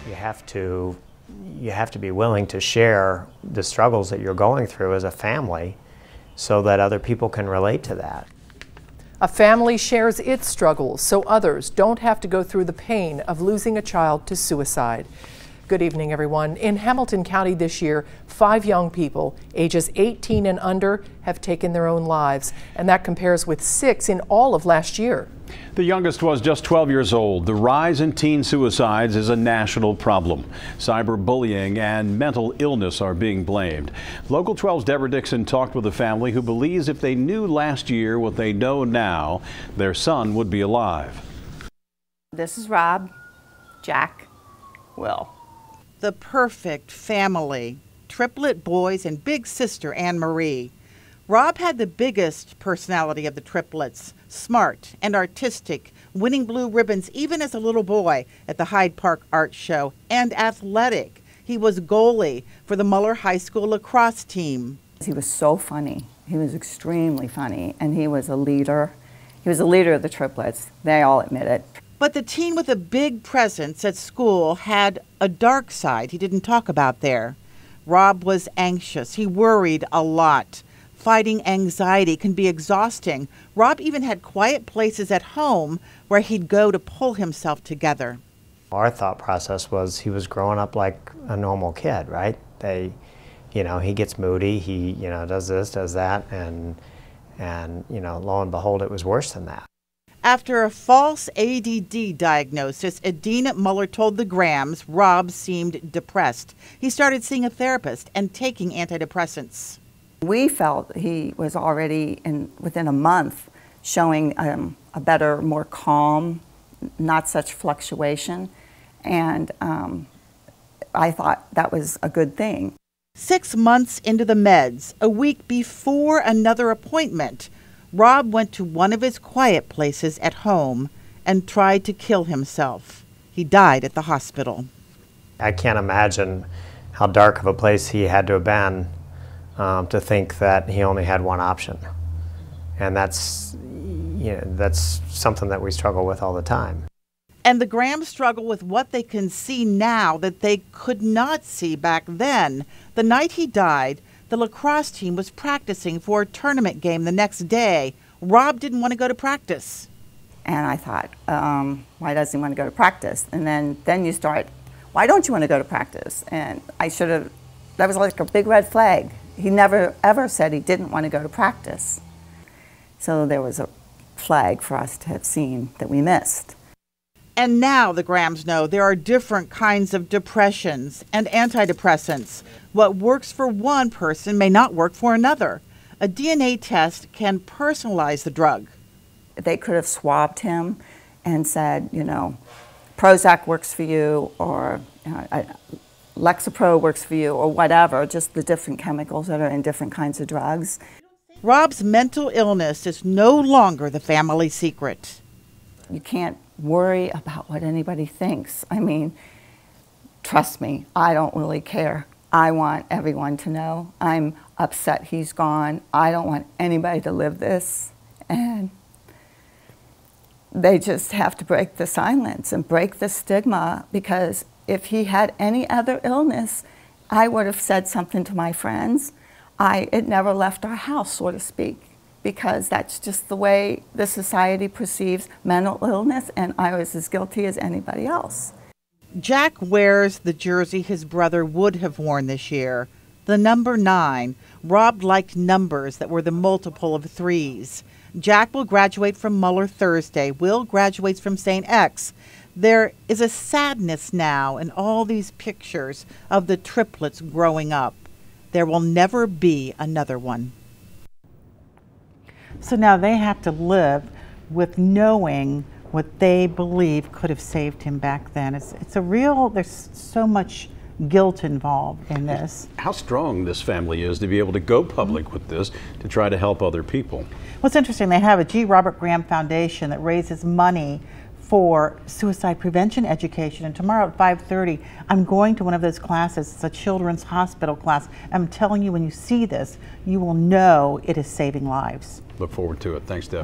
You have to be willing to share the struggles that you're going through as a family so that other people can relate to that. A family shares its struggles so others don't have to go through the pain of losing a child to suicide. Good evening, everyone. In Hamilton County this year, 5 young people, ages 18 and under, have taken their own lives, and that compares with 6 in all of last year. The youngest was just 12 years old. The rise in teen suicides is a national problem. Cyberbullying and mental illness are being blamed. Local 12's Deb Dixon talked with a family who believes if they knew last year what they know now, their son would be alive. This is Rob, Jack, Will. The perfect family, triplet boys and big sister Anne Marie. Rob had the biggest personality of the triplets, smart and artistic, winning blue ribbons even as a little boy at the Hyde Park Art Show, and athletic. He was goalie for the Moeller High School lacrosse team. He was so funny. He was extremely funny, and he was a leader. He was a leader of the triplets. They all admit it. But the teen with a big presence at school had a dark side he didn't talk about there. Rob was anxious. He worried a lot. Fighting anxiety can be exhausting. Rob even had quiet places at home where he'd go to pull himself together. Our thought process was he was growing up like a normal kid, right? He gets moody, he, does this, does that, and lo and behold, it was worse than that. After a false ADD diagnosis, Adina Moeller told the Grahams Rob seemed depressed. He started seeing a therapist and taking antidepressants. We felt he was already, within a month, showing a better, more calm, not such fluctuation, and I thought that was a good thing. 6 months into the meds, a week before another appointment, Rob went to one of his quiet places at home and tried to kill himself. He died at the hospital. I can't imagine how dark of a place he had to have been to think that he only had one option. And that's something that we struggle with all the time. And the Grahams struggle with what they can see now that they could not see back then. The night he died, the lacrosse team was practicing for a tournament game the next day. Rob didn't want to go to practice. And I thought, why doesn't he want to go to practice? And then you start, why don't you want to go to practice? And that was like a big red flag. He never ever said he didn't want to go to practice. So there was a flag for us to have seen that we missed. And now the Grahams know there are different kinds of depressions and antidepressants. What works for one person may not work for another. A DNA test can personalize the drug. They could have swabbed him and said, Prozac works for you, or Lexapro works for you, or whatever, just the different chemicals that are in different kinds of drugs. Rob's mental illness is no longer the family secret. You can't worry about what anybody thinks. I mean, trust me, I don't really care. I want everyone to know. I'm upset he's gone. I don't want anybody to live this. And they just have to break the silence and break the stigma, because if he had any other illness, I would have said something to my friends. It never left our house, so to speak, because that's just the way the society perceives mental illness, and I was as guilty as anybody else. Jack wears the jersey his brother would have worn this year, the number 9. Rob liked numbers that were the multiple of 3s. Jack will graduate from Moeller Thursday. Will graduates from St. X. There is a sadness now in all these pictures of the triplets growing up. There will never be another one. So now they have to live with knowing what they believe could have saved him back then. There's so much guilt involved in this. How strong this family is to be able to go public with this to try to help other people. What's interesting, they have a G. Robert Graham Foundation that raises money for suicide prevention education, and tomorrow at 5:30 I'm going to one of those classes. It's a children's hospital class. I'm telling you, when you see this, you will know it is saving lives. Look forward to it. Thanks, Deb.